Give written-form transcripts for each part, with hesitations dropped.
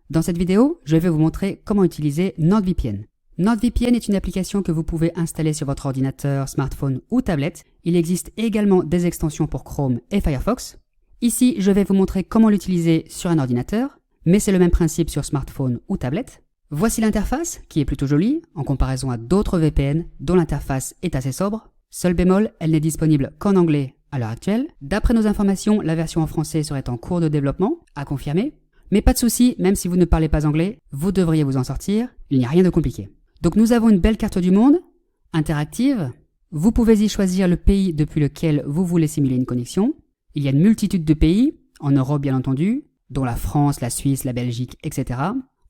Dans cette vidéo, je vais vous montrer comment utiliser NordVPN. NordVPN est une application que vous pouvez installer sur votre ordinateur, smartphone ou tablette. Il existe également des extensions pour Chrome et Firefox. Ici, je vais vous montrer comment l'utiliser sur un ordinateur, mais c'est le même principe sur smartphone ou tablette. Voici l'interface, qui est plutôt jolie, en comparaison à d'autres VPN, dont l'interface est assez sobre. Seul bémol, elle n'est disponible qu'en anglais à l'heure actuelle. D'après nos informations, la version en français serait en cours de développement, à confirmer. Mais pas de souci, même si vous ne parlez pas anglais, vous devriez vous en sortir, il n'y a rien de compliqué. Donc nous avons une belle carte du monde, interactive. Vous pouvez y choisir le pays depuis lequel vous voulez simuler une connexion. Il y a une multitude de pays, en Europe bien entendu, dont la France, la Suisse, la Belgique, etc.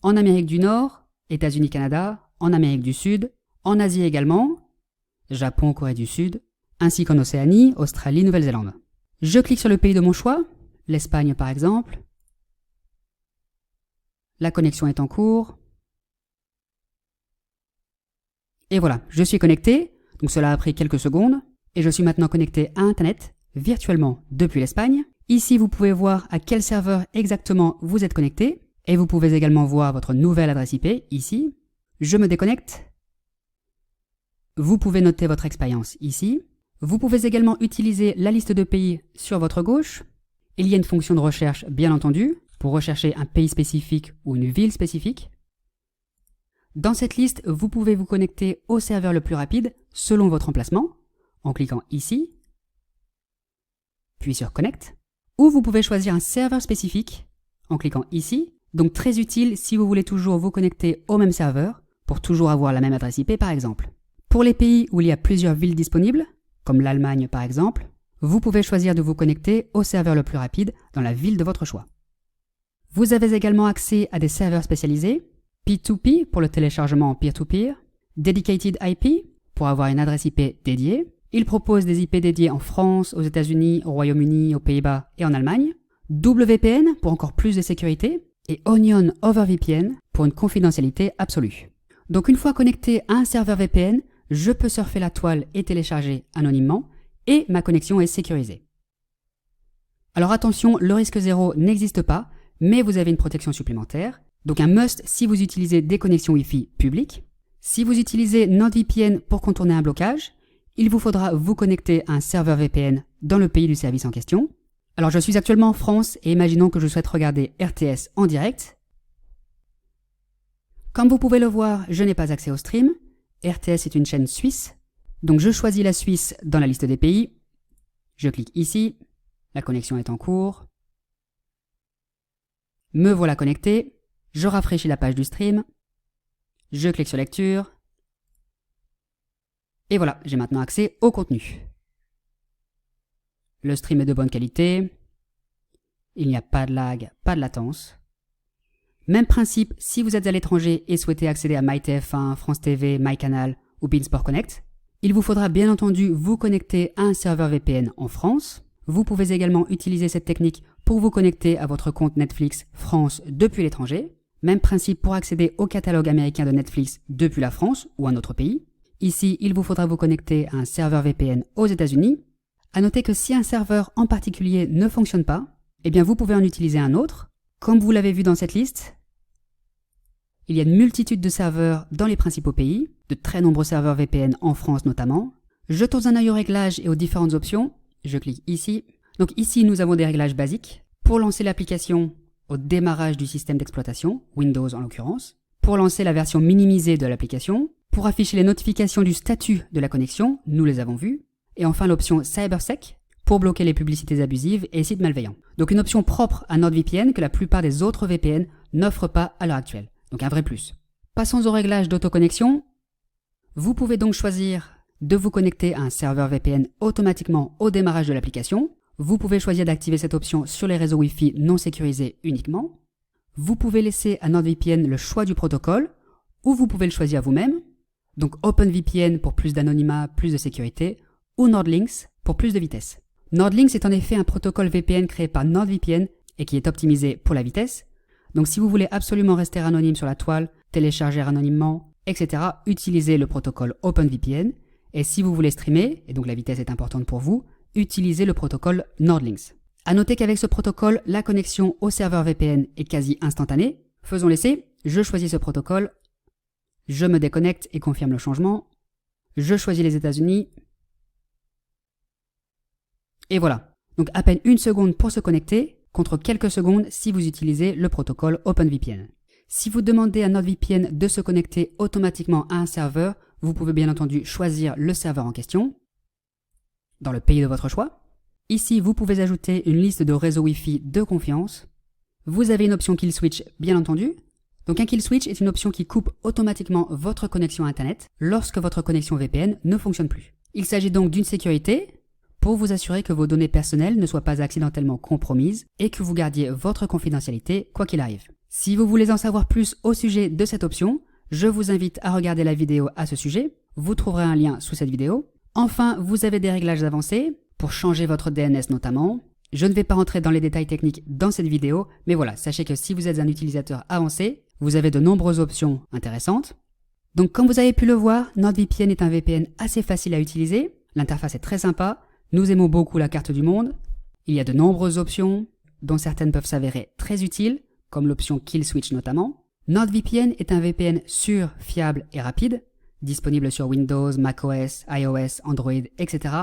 En Amérique du Nord, États-Unis, Canada, en Amérique du Sud, en Asie également, Japon, Corée du Sud, ainsi qu'en Océanie, Australie, Nouvelle-Zélande. Je clique sur le pays de mon choix, l'Espagne par exemple. La connexion est en cours. Et voilà, je suis connecté, donc cela a pris quelques secondes, et je suis maintenant connecté à Internet, virtuellement depuis l'Espagne. Ici, vous pouvez voir à quel serveur exactement vous êtes connecté, et vous pouvez également voir votre nouvelle adresse IP, ici. Je me déconnecte. Vous pouvez noter votre expérience ici. Vous pouvez également utiliser la liste de pays sur votre gauche. Il y a une fonction de recherche, bien entendu, pour rechercher un pays spécifique ou une ville spécifique. Dans cette liste, vous pouvez vous connecter au serveur le plus rapide selon votre emplacement, en cliquant ici, puis sur Connect, ou vous pouvez choisir un serveur spécifique en cliquant ici, donc très utile si vous voulez toujours vous connecter au même serveur, pour toujours avoir la même adresse IP par exemple. Pour les pays où il y a plusieurs villes disponibles, comme l'Allemagne par exemple, vous pouvez choisir de vous connecter au serveur le plus rapide dans la ville de votre choix. Vous avez également accès à des serveurs spécialisés, P2P pour le téléchargement en peer-to-peer, Dedicated IP pour avoir une adresse IP dédiée. Il propose des IP dédiés en France, aux États-Unis, au Royaume-Uni, aux Pays-Bas et en Allemagne, WVPN pour encore plus de sécurité et Onion over VPN pour une confidentialité absolue. Donc une fois connecté à un serveur VPN, je peux surfer la toile et télécharger anonymement et ma connexion est sécurisée. Alors attention, le risque zéro n'existe pas, mais vous avez une protection supplémentaire. Donc un must si vous utilisez des connexions Wi-Fi publiques. Si vous utilisez NordVPN pour contourner un blocage, il vous faudra vous connecter à un serveur VPN dans le pays du service en question. Alors je suis actuellement en France et imaginons que je souhaite regarder RTS en direct. Comme vous pouvez le voir, je n'ai pas accès au stream. RTS est une chaîne suisse. Donc je choisis la Suisse dans la liste des pays. Je clique ici. La connexion est en cours. Me voilà connecté. Je rafraîchis la page du stream. Je clique sur lecture. Et voilà, j'ai maintenant accès au contenu. Le stream est de bonne qualité. Il n'y a pas de lag, pas de latence. Même principe si vous êtes à l'étranger et souhaitez accéder à MyTF1, France TV, MyCanal ou Beansport Connect. Il vous faudra bien entendu vous connecter à un serveur VPN en France. Vous pouvez également utiliser cette technique pour vous connecter à votre compte Netflix France depuis l'étranger. Même principe pour accéder au catalogue américain de Netflix depuis la France ou un autre pays. Ici, il vous faudra vous connecter à un serveur VPN aux États-Unis. À noter que si un serveur en particulier ne fonctionne pas, eh bien vous pouvez en utiliser un autre. Comme vous l'avez vu dans cette liste, il y a une multitude de serveurs dans les principaux pays, de très nombreux serveurs VPN en France notamment. Jetons un œil aux réglages et aux différentes options. Je clique ici. Donc ici, nous avons des réglages basiques. Pour lancer l'application au démarrage du système d'exploitation, Windows en l'occurrence, pour lancer la version minimisée de l'application, pour afficher les notifications du statut de la connexion, nous les avons vues, et enfin l'option CyberSec, pour bloquer les publicités abusives et sites malveillants. Donc une option propre à NordVPN que la plupart des autres VPN n'offrent pas à l'heure actuelle. Donc un vrai plus. Passons au réglage d'autoconnexion. Vous pouvez donc choisir de vous connecter à un serveur VPN automatiquement au démarrage de l'application. Vous pouvez choisir d'activer cette option sur les réseaux Wi-Fi non sécurisés uniquement. Vous pouvez laisser à NordVPN le choix du protocole, ou vous pouvez le choisir vous-même. Donc OpenVPN pour plus d'anonymat, plus de sécurité, ou NordLynx pour plus de vitesse. NordLynx est en effet un protocole VPN créé par NordVPN et qui est optimisé pour la vitesse. Donc si vous voulez absolument rester anonyme sur la toile, télécharger anonymement, etc., utilisez le protocole OpenVPN. Et si vous voulez streamer, et donc la vitesse est importante pour vous, utilisez le protocole NordLynx. À noter qu'avec ce protocole, la connexion au serveur VPN est quasi instantanée. Faisons l'essai. Je choisis ce protocole. Je me déconnecte et confirme le changement. Je choisis les États-Unis. Et voilà. Donc à peine 1 seconde pour se connecter, contre quelques secondes si vous utilisez le protocole OpenVPN. Si vous demandez à NordVPN de se connecter automatiquement à un serveur, vous pouvez bien entendu choisir le serveur en question, dans le pays de votre choix. Ici, vous pouvez ajouter une liste de réseaux Wi-Fi de confiance. Vous avez une option Kill Switch, bien entendu. Donc un Kill Switch est une option qui coupe automatiquement votre connexion Internet lorsque votre connexion VPN ne fonctionne plus. Il s'agit donc d'une sécurité pour vous assurer que vos données personnelles ne soient pas accidentellement compromises et que vous gardiez votre confidentialité quoi qu'il arrive. Si vous voulez en savoir plus au sujet de cette option, je vous invite à regarder la vidéo à ce sujet. Vous trouverez un lien sous cette vidéo. Enfin, vous avez des réglages avancés pour changer votre DNS notamment. Je ne vais pas rentrer dans les détails techniques dans cette vidéo, mais voilà, sachez que si vous êtes un utilisateur avancé, vous avez de nombreuses options intéressantes. Donc comme vous avez pu le voir, NordVPN est un VPN assez facile à utiliser. L'interface est très sympa. Nous aimons beaucoup la carte du monde. Il y a de nombreuses options, dont certaines peuvent s'avérer très utiles, comme l'option Kill Switch notamment. NordVPN est un VPN sûr, fiable et rapide, disponible sur Windows, macOS, iOS, Android, etc.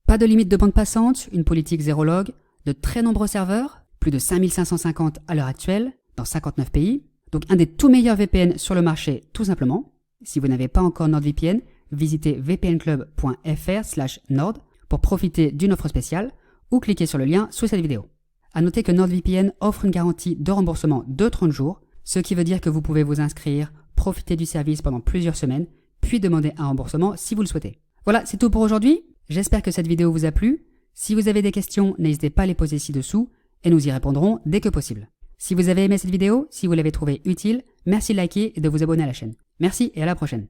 Pas de limite de bande passante, une politique zéro log, de très nombreux serveurs, plus de 5550 à l'heure actuelle, dans 59 pays. Donc un des tout meilleurs VPN sur le marché, tout simplement. Si vous n'avez pas encore NordVPN, visitez vpnclub.fr/nord pour profiter d'une offre spéciale ou cliquez sur le lien sous cette vidéo. À noter que NordVPN offre une garantie de remboursement de 30 jours, ce qui veut dire que vous pouvez vous inscrire, profiter du service pendant plusieurs semaines, puis demander un remboursement si vous le souhaitez. Voilà, c'est tout pour aujourd'hui. J'espère que cette vidéo vous a plu. Si vous avez des questions, n'hésitez pas à les poser ci-dessous et nous y répondrons dès que possible. Si vous avez aimé cette vidéo, si vous l'avez trouvée utile, merci de liker et de vous abonner à la chaîne. Merci et à la prochaine.